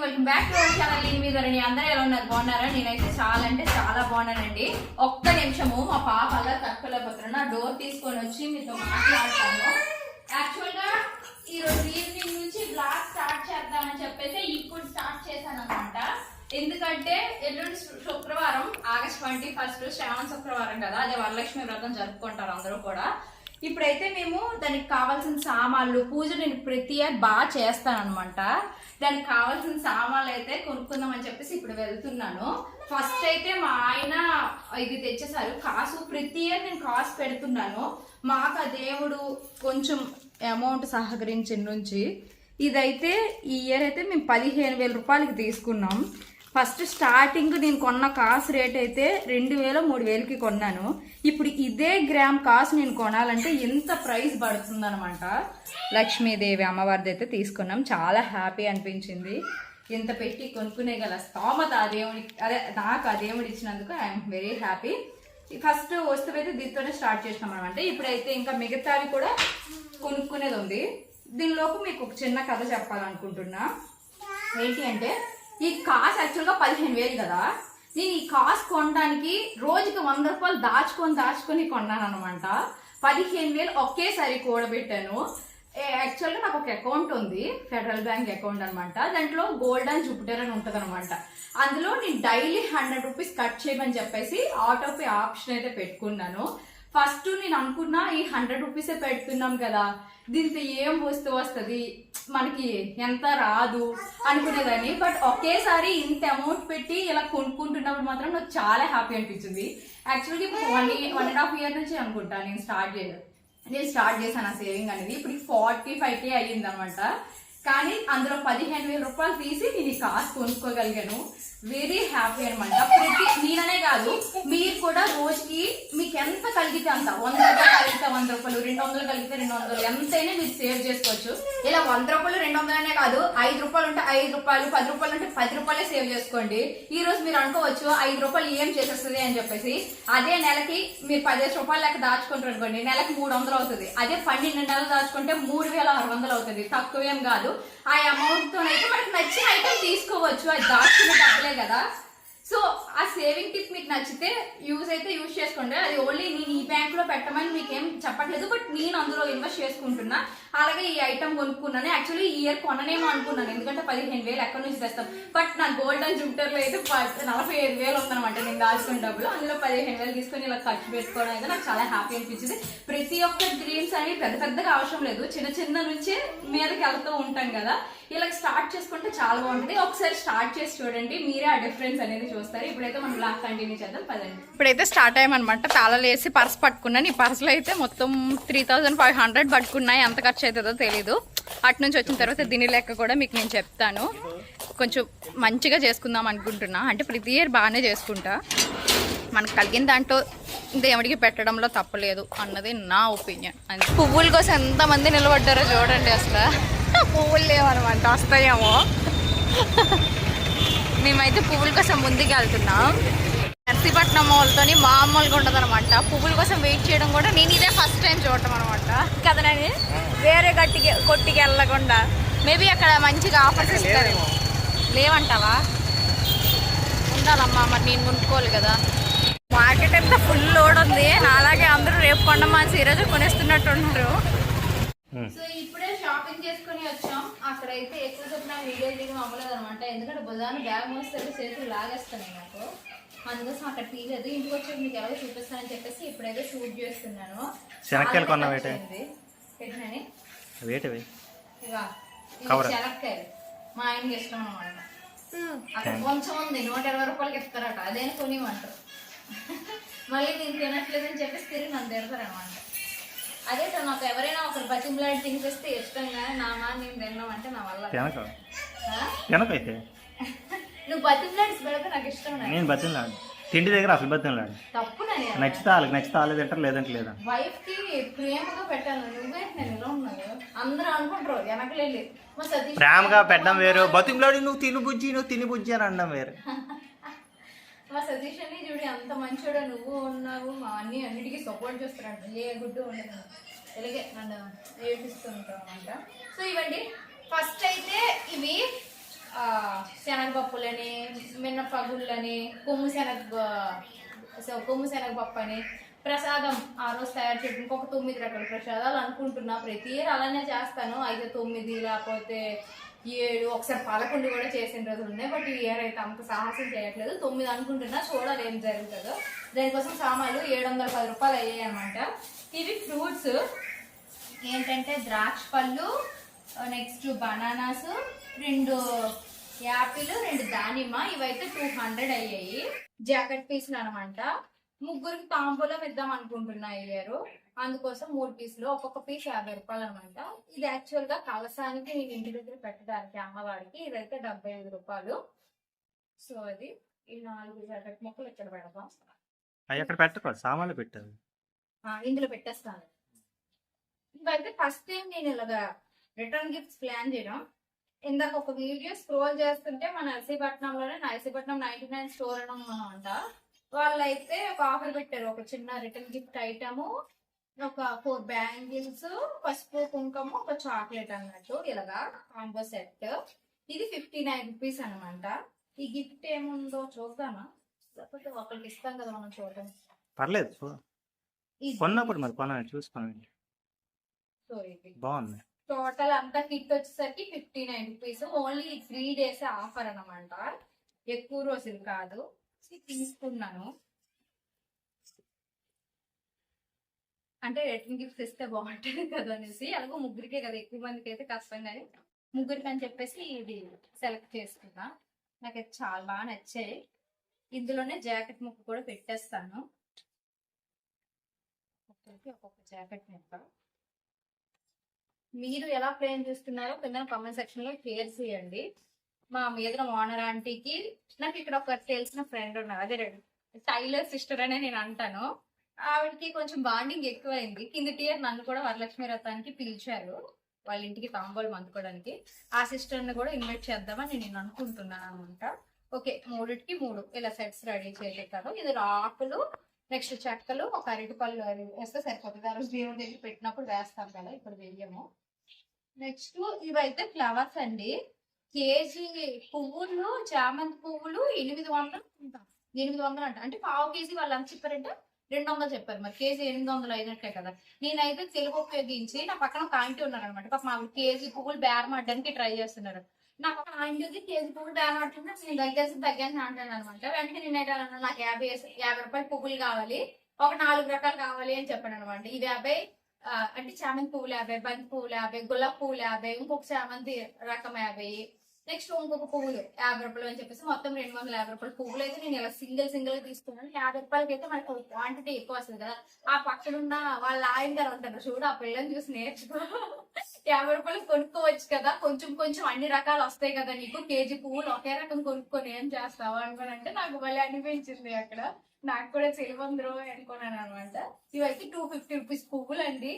Welcome back to our channel. నేను మీ ధరణి. అందరూ ఎలా ఉన్నారు? బాగున్నారా? నేనైతే చాలా అంటే చాలా బాగున్నానండి. ఒక్క నిమిషము మా పాప అలా తక్కువలేకపోతున్నా డోర్ తీసుకొని వచ్చి మీతో మాట్లాడతాను. యాక్చువల్ గా ఈ రోజు ఈవినింగ్ నుంచి బ్లాగ్ స్టార్ట్ చేద్దామని చెప్పేసి ఇప్పుడు స్టార్ట్ చేశాను అనమాట. ఎందుకంటే ఎల్లుండి శుక్రవారం ఆగస్ట్ 21 శ్రావణ శుక్రవారం కదా, అదే వరలక్ష్మి వ్రతం జరుపుకుంటారు అందరూ కూడా. ఇప్పుడైతే మేము దానికి కావాల్సిన సామాన్లు పూజ నేను ప్రతి ఇయర్ బాగా చేస్తాను అనమాట. దానికి కావాల్సిన సామాన్లు అయితే కొనుక్కుందామని చెప్పేసి ఇప్పుడు వెళ్తున్నాను. ఫస్ట్ అయితే మా ఆయన ఇది తెచ్చేసారు కాసు. ప్రతి ఇయర్ నేను కాసు పెడుతున్నాను. మాకు ఆ దేవుడు కొంచెం అమౌంట్ సహకరించిన నుంచి ఇదైతే ఈ ఇయర్ అయితే మేము 15,000 రూపాయలకి తీసుకున్నాం. ఫస్ట్ స్టార్టింగ్ నేను కొన్న కాసు రేట్ అయితే 2,000 3,000కి కొన్నాను. ఇప్పుడు ఇదే గ్రామ్ కాసు నేను కొనాలంటే ఎంత ప్రైస్ పడుతుంది అనమాట. లక్ష్మీదేవి అమ్మవారిది అయితే తీసుకున్నాం. చాలా హ్యాపీ అనిపించింది. ఇంత పెట్టి కొనుక్కునే గల స్తోమత ఆ దేవుడికి, అదే నాకు ఆ దేవుడు ఇచ్చినందుకు ఐఎమ్ వెరీ హ్యాపీ. ఫస్ట్ వస్తువు అయితే దీంతోనే స్టార్ట్ చేసినాం అనమాట. ఇప్పుడైతే ఇంకా మిగతావి కూడా కొనుక్కునేది ఉంది. దీనిలోపు మీకు ఒక చిన్న కథ చెప్పాలనుకుంటున్నా. ఏంటి అంటే ఈ కాసు యాక్చువల్గా 15,000 కదా. నేను ఈ కాసు కొనడానికి రోజుకి 100 రూపాయలు దాచుకొని కొన్నాను అనమాట. 15,000 ఒకేసారి కూడబెట్టాను. యాక్చువల్గా నాకు ఒక అకౌంట్ ఉంది, ఫెడరల్ బ్యాంక్ అకౌంట్ అనమాట. దాంట్లో గోల్డ్ అండ్ జూపిటర్ అని ఉంటుంది అనమాట. అందులో నేను డైలీ 100 రూపీస్ కట్ చేయమని చెప్పేసి ఆటో పే ఆప్షన్ అయితే పెట్టుకున్నాను. ఫస్ట్ నేను అనుకున్నా ఈ 100 రూపీసే పెడుతున్నాం కదా, దీంతో ఏం వస్తువు వస్తుంది, మనకి ఎంత రాదు అనుకునేదాన్ని. బట్ ఒకేసారి ఇంత అమౌంట్ పెట్టి ఇలా కొనుక్కుంటున్నప్పుడు మాత్రం నాకు చాలా హ్యాపీ అనిపించింది. యాక్చువల్గా ఇప్పుడు 1.5 ఇయర్ నుంచి అనుకుంటా నేను స్టార్ట్ చేశాను ఆ సేవింగ్ అనేది. ఇప్పుడు 45K అయ్యింది అనమాట. కానీ అందులో 15,000 రూపాయలు తీసి నేను ఈ కాసు కొనుక్కోగలిగాను. వెరీ హ్యాపీ అనమాట. నేననే కాదు, మీరు కూడా రోజుకి మీకు ఎంత కలిగితే అంత, 100 రూపాయలు కలిగితే 100 రూపాయలు, 200 కలిగితే 200, ఎంతైనా మీరు సేవ్ చేసుకోవచ్చు. ఇలా 100 రూపాయలు 200 అనే కాదు, 5 రూపాయలు ఉంటే 5 రూపాయలు, 10 రూపాయలు ఉంటే 10 రూపాయలే సేవ్ చేసుకోండి. ఈ రోజు మీరు అనుకోవచ్చు 5 రూపాయలు ఏం చేసేస్తుంది అని చెప్పేసి. అదే నెలకి మీరు 15 రూపాయలు లెక్క దాచుకుంటారు అనుకోండి, నెలకి 300 అవుతుంది. అదే 12 నెలలు దాచుకుంటే 3,600 అవుతుంది. తక్కువేం కాదు. ఆ అమౌంట్ తోనైతే మనకి నచ్చిన ఐటమ్ తీసుకోవచ్చు. అది దాచుకునే డబ్బులే కదా. సో ఆ సేవింగ్ టిప్ మీకు నచ్చితే యూజ్ చేసుకోండి. అది ఓన్లీ నేను ఈ బ్యాంక్ లో పెట్టమని మీకేం చెప్పట్లేదు, బట్ నేను అందులో ఇన్వెస్ట్ చేసుకుంటున్నా. అలాగే ఈ ఐటమ్ కొనుక్కున్నాను. యాక్చువల్లీ ఈ ఇయర్ కొననేమో అనుకున్నాను, ఎందుకంటే 15,000 ఎక్కడి నుంచి తెస్తాం. బట్ నా గోల్డ్ అండ్ జూపిటర్ లో అయితే 45,000 ఉందనమాట నేను దాచుకున్న డబ్బులు. అందులో 15,000 తీసుకొని ఇలా ఖర్చు పెట్టుకోవడం అయితే నాకు చాలా హ్యాపీ అనిపించింది. ప్రతి ఒక్క డ్రీమ్స్ అని పెద్దగా అవసరం లేదు, చిన్న నుంచే మీదకి వెళ్తూ ఉంటాం కదా. ఇలా స్టార్ట్ చేసుకుంటే చాలా బాగుంటుంది. ఒకసారి స్టార్ట్ చేసి చూడండి, మీరే ఆ డిఫరెన్స్ అనేది చూస్తారు. ఇప్పుడైతే మనం బ్లాగ్ కంటిన్యూ చేద్దాం పదండి. ఇప్పుడైతే స్టార్ట్ అయ్యామన్నమాట. తాళాలు వేసి పర్స్ పట్టుకున్నాను. ఈ పర్సులో అయితే మొత్తం 3,500 పట్టుకున్నాయి. ఎంత ఖర్చు అవుతుందో తెలీదు. అటు నుంచి వచ్చిన తర్వాత దీని లెక్క కూడా మీకు నేను చెప్తాను. కొంచెం మంచిగా చేసుకుందాం అనుకుంటున్నా. అంటే ప్రతి ఇయర్ బాగానే చేసుకుంటా. మనకు కలిగిన దాంట్లో దేవుడికి పెట్టడంలో తప్పలేదు అన్నది నా ఒపీనియన్. అంటే పువ్వుల కోసం ఎంతమంది నిలబడ్డారో చూడండి. అసలు పువ్వులు లేవన్నమాట, వస్తాయేమో. మేమైతే పువ్వుల కోసం ముందుకు వెళ్తున్నాం. నర్సీపట్నం వాళ్ళతో మామూలుగా ఉండదు అనమాట. పువ్వుల కోసం వెయిట్ చేయడం కూడా నేను ఇదే ఫస్ట్ టైం చూడటం అనమాట. కదనని వేరే కొట్టికి వెళ్ళకుండా మేబీ అక్కడ మంచిగా ఆఫర్స్ ఇస్తారు. లేవంటావా? ఉండాలమ్మా, మరి నేను కొనుక్కోవాలి కదా. మార్కెట్ అంతా ఫుల్ లోడ్ ఉంది. అలాగే అందరూ రేపు కొండమాసి ఈరోజు కొనేస్తున్నట్టు ఉన్నారు. సో ఇప్పుడే షాపింగ్ చేసుకుని వచ్చాం. అక్కడైతే ఎక్కువ చెప్పిన వీడియో దిగి అమ్మలేదు అనమాట. ఎందుకంటే బుధాన్ని బ్యాగ్ మోస్తే చేతులు లాగేస్తాను నాకు. అందుకోసం అక్కడ తీయలేదు. ఇంటికి వచ్చి మీకు ఎవరు చూపిస్తానని చెప్పేసి ఇప్పుడైతే షూట్ చేస్తున్నాను. శనక్కాయలు మా ఆయనకి ఇష్టం అనమాట. అక్కడ కొంచెం ఉంది, 120 రూపాయలకి ఇస్తారట. అదేనా కొనివ్వమంటారు. మళ్ళీ నేను తినట్లేదని చెప్పేసి తిరిగి నన్ను తిడతారనమాట. అదే సార్, నాకు ఎవరైనా ఒకరు బతిమలాడి తినిపిస్తే ఇష్టంగా, నా నేను తిన్నామంటే నా వల్ల. నువ్వు బతిమలాడి పెడితే నాకు ఇష్టం. నేను బతిమలాడు తిండి దగ్గర అసలు బతిమలాడు తప్పు. నచ్చితే తింటారు, లేదంటే లేదా. వైఫ్ కి ప్రేమగా పెట్టాను. నువ్వే నేను ఎలా ఉన్నాను అందరూ అనుకుంటారు. వెనకలేదు ప్రేమగా పెట్టడం వేరు, బతిమలాడి నువ్వు తిని బుజ్జి అని అనడం వేరు. మా సతీష్ అని చూడి అంత మంచోడు నువ్వు ఉన్నావు. మా అన్నిటికీ సపోర్ట్ చేస్తున్నాడు. ఏ గుడ్డు ఉండదు, ఇలాగే నన్ను ఏడిపిస్తూ ఉంటావు అనమాట. సో ఇవ్వండి. ఫస్ట్ అయితే ఇవి శనగపప్పులని, మినపగుళ్ళని, కొమ్ము శనగపప్పు అని ప్రసాదం ఆ రోజు తయారు చేయడం. ఇంకొక 9 రకాల ప్రసాదాలు అనుకుంటున్నా. ప్రతి ఇయర్ అలానే చేస్తాను. అయితే 9 లేకపోతే 7, ఒకసారి 11 కూడా చేసిన రోజులు ఉన్నాయి. బట్ ఈ ఇయర్ అయితే అంత సాహసం చేయట్లేదు. 9 అనుకుంటున్నా, చూడాలి ఏం జరుగుతుందో. దానికోసం సామాన్లు 710 రూపాయలు అయ్యాయి అనమాట. ఇవి ఫ్రూట్స్ ఏంటంటే ద్రాక్ష పళ్ళు, నెక్స్ట్ బనానాస్, 2 యాపిల్, 2 దానిమ్మ. ఇవైతే 200 అయ్యాయి. జాకెట్ పీసులు అనమాట. ముగ్గురికి తాంబూలం ఇద్దాం అనుకుంటున్నా ఇయర్. అందుకోసం 3 పీసులు, ఒక్కొక్క పీస్ 50 రూపాయలు అనమాట. ఇది యాక్చువల్ గా కలసానికి నేను ఇంటి దగ్గర పెట్టడానికి అమ్మవారికి. ఇదైతే 75 రూపాయలు. సో అది ఈ 4 జాకెట్ ముక్కలు ఇక్కడ పెడతాం. అక్కడ పెట్టుకో, సామాన్లు పెట్టారు, ఇందులో పెట్టేస్తాను. ఇవైతే ఫస్ట్ టైం నేను ఇలాగా రిటర్న్ గిఫ్ట్స్ ప్లాన్ చేయడం. ఇందాక ఒక వీడియో స్క్రోల్ చేస్తుంటే మన నర్సీపట్నంలోనే నర్సీపట్నం 99 స్టోర్ అనమాట. వాళ్ళైతే ఒక ఆఫర్ పెట్టారు. ఒక చిన్న రిటర్న్ గిఫ్ట్ ఐటమ్, ఒక 4 బ్యాంగిల్స్, పసుపు కుంకుమ, ఒక చాక్లెట్ అన్నట్టు ఇలాగా కాంబో సెట్. ఇది 59 రూపీస్ అనమాట. ఈ గిఫ్ట్ ఏముందో చూద్దామా? లేకపోతే ఒకరికి ఇస్తాం కదా మనం, చూద్దాం. పర్లేదు, కొన్నప్పుడు మరి కొనాలి, చూసుకోండి. సో ఇది బాగుంది. టోటల్ అంతా కిట్ వచ్చేసరికి 59 రూపీస్. ఓన్లీ 3 డేస్ ఆఫర్ అనమాట, ఎక్కువ రోజులు కాదు. తీసుకున్నాను అంటే రిటర్న్ గిఫ్ట్స్ ఇస్తే బాగుంటుంది కదా అనేసి. అలాగే ముగ్గురికే కదా, ఎక్కువ మందికి అయితే కష్టం, కానీ ముగ్గురికి అని చెప్పేసి ఇది సెలెక్ట్ చేసుకున్నా. నాకైతే చాలా బాగా నచ్చాయి. ఇందులోనే జాకెట్ ముక్క కూడా పెట్టేస్తాను. ఒక్కొక్క జాకెట్ ముక్క మీరు ఎలా ప్లాన్ చేస్తున్నారో కింద కామెంట్ సెక్షన్ లో షేర్ చేయండి. మా మీద ఓనర్ ఆంటీకి నాకు ఇక్కడ ఒక తెలిసిన ఫ్రెండ్ ఉన్నారు, అదే టైలర్ సిస్టర్ అనే నేను అంటాను. ఆవిడకి కొంచెం బాండింగ్ ఎక్కువైంది. కిందటి ఇయర్ నన్ను కూడా వరలక్ష్మి వ్రతానికి పిలిచారు వాళ్ళ ఇంటికి తాంబూలం అందుకోవడానికి. ఆ సిస్టర్ ని కూడా ఇన్వైట్ చేద్దామని నేను అనుకుంటున్నాను అనమాట. ఓకే, 3కి 3 ఇలా సెట్స్ రెడీ చేసేటారు. ఇది ఆకులు, నెక్స్ట్ చెక్కలు, ఒక అరటిపళ్ళు వేస్తే సరిపోతుంది. ఆ రోజు దేవుడి దగ్గర పెట్టినప్పుడు వేస్తాం కదా, ఇప్పుడు వెయ్యము. నెక్స్ట్ ఇవైతే ఫ్లవర్స్ అండి. కేజీ పువ్వులు, చామంతి పువ్వులు 800 అంట. అంటే పావు కేజీ వాళ్ళు ఎంత చెప్పారంటే 200 చెప్పారు. మరి కేజీ 800 అయినట్టే కదా. నేనైతే తెలుగు ఉపయోగించి, నా పక్కన ఒక ఆంటీ ఉన్నారు అనమాట. పాప మా కేజీ పువ్వులు బేరం ఆడడానికి ట్రై చేస్తున్నారు. నాకు ఒక ఆంటీ కేజీ పువ్వులు బేరం ఆడుతుంటే నేను తగ్గాల్సి అంటాను అనమాట. వెంటనే నేను నాకు 50 రూపాయలు పువ్వులు కావాలి, ఒక 4 రకాలు కావాలి అని చెప్పాను అనమాట. ఇది 50 అంటే చామంతి పువ్వులు 50, బంతి పువ్వులు 50, గులాబీ పువ్వులు 50, ఇంకొక చామంతి రకం 50, నెక్స్ట్ ఇంకొక పువ్వులు 50 రూపాయలు అని చెప్పేసి మొత్తం 250 రూపాయలు పువ్వులు అయితే నేను ఇలా సింగిల్ గా తీసుకున్నాను. 50 రూపాయలకి అయితే మనకు క్వాంటిటీ ఎక్కువ వస్తుంది కదా. ఆ పక్కనున్న వాళ్ళ ఆయన గారు ఉంటారు చూడు, ఆ పిల్లని చూసి నేర్చుకో. 50 రూపాయలు కొనుక్కోవచ్చు కదా, కొంచెం అన్ని రకాలు వస్తాయి కదా నీకు. కేజీ పువ్వులు ఒకే రకం కొనుక్కొని ఏం చేస్తావు అనుకోనంటే నాకు భలే అనిపించింది. అక్కడ నాకు కూడా తెలివందరూ అనుకున్నాను అనమాట. ఇవైతే 250 రూపీస్ పువ్వులు అండి.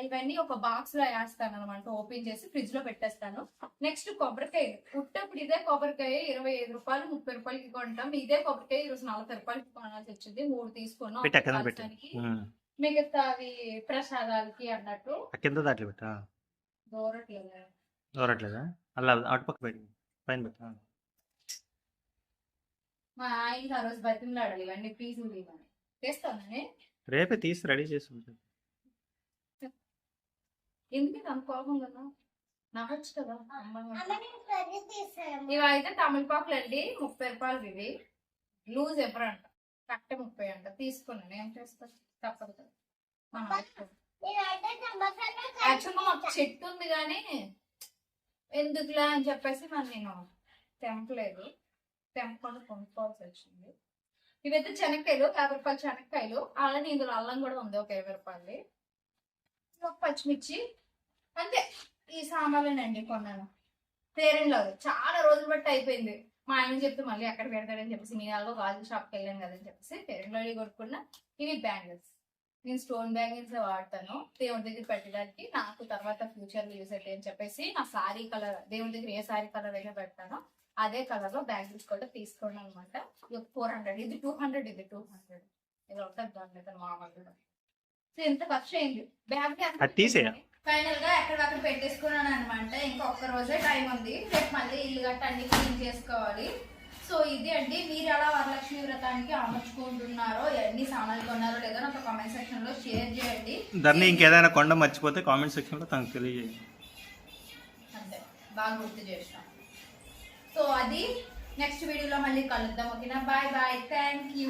ఇవన్నీ ఒక బాక్స్ లో వేస్తాను అనమాట. ఓపెన్ చేసి ఫ్రిడ్జ్ లో పెట్టేస్తాను. నెక్స్ట్ కొబ్బరికాయ. పుట్టప్పుడు ఇదే కొబ్బరికాయ 25 రూపాయలు 30 రూపాయలకి కొంటాం. ఇదే కొబ్బరికాయ ఈరోజు 40 రూపాయలకి కొనాల్సి వచ్చింది. 3 తీసుకున్నాం. మిగతా అవి ప్రసాదాలకి అన్నట్టు. దూరట్లేదా అలా అటుపక్క పెట్టి పైన పెట్టా. మా ఆయన ఆ రోజు బతిమలాడాలి ఇవన్నీ పీసులు ఇవన్నీ తెస్తానని. రేపే తీసి రెడీ చేసి ఎందుకంటే అంత కోపం కదా, నవ్వచ్చు కదా. ఇవైతే తమిళపాకులు అండి, 30 రూపాయలు. ఇవి లూజ్ ఎవరంట, కట్ట 30 అంట. తీసుకున్నాను, ఏం చేస్తా, తప్పదు కదా. యాక్చువల్గా మాకు చెట్టు ఉంది కానీ ఎందుకులా అని చెప్పేసి మరి నేను తెంపలేదు. తెంపకుండా కొనుక్కోవాల్సి వచ్చింది. ఇవైతే శనక్కాయలు 50 రూపాయలు శనక్కాయలు. అలానే ఇందులో అల్లం కూడా ఉంది, ఒక 20 రూపాయలు. ఒక పచ్చిమిర్చి, అంతే. ఈ సామాన్లేనండి కొన్నాను. పేరెంట్లో చాలా రోజులు బట్టి అయిపోయింది. మా ఆయన చెప్తే మళ్ళీ ఎక్కడ పెడతాడని చెప్పేసి నేను అలాగో గాజు షాప్కి వెళ్ళాను కదని చెప్పేసి పేరెంట్లో కొనుక్కున్నా. ఇవి బ్యాంగిల్స్. నేను స్టోన్ బ్యాంగిల్స్ వాడతాను దేవుడి దగ్గర పెట్టడానికి. నాకు తర్వాత ఫ్యూచర్ లో యూజ్ అవుతాయి అని చెప్పేసి నా సారీ కలర్, దేవుడి దగ్గర ఏ సారీ కలర్ అయితే పెడతానో అదే కలర్ లో బ్యాంగిల్స్ కూడా తీసుకోండి అనమాట. 400, ఇది 200, ఇది 200. ఇది ఉంటుంది దాని మామూలుగా. ఎంత ఖర్చు అయింది బ్యాగ్. ఫైనల్ గా ఎక్కడికక్కడ పెట్టేసుకున్నాను అనమాట. ఇంకా ఒక్క రోజే టైం ఉంది. రేపు మళ్ళీ ఇల్లు గట్ట అన్ని క్లీన్ చేసుకోవాలి. సో ఇది అండి, మీరు ఎలా వరలక్ష్మి వ్రతానికి అమర్చుకుంటున్నారో, ఎన్ని సామాన్లు కొన్నారో లేదో నాకు కామెంట్ సెక్షన్ లో షేర్ చేయండి. ధరణి ఇంకేదైనా కొండ మర్చిపోతే కామెంట్ సెక్షన్ లో తనకు తెలియజేయండి. అంతే, బాగా గుర్తు చేస్తాం. సో అది నెక్స్ట్ వీడియోలో మళ్ళీ కలుద్దాం. ఓకేనా, బాయ్ బాయ్, థ్యాంక్ యూ.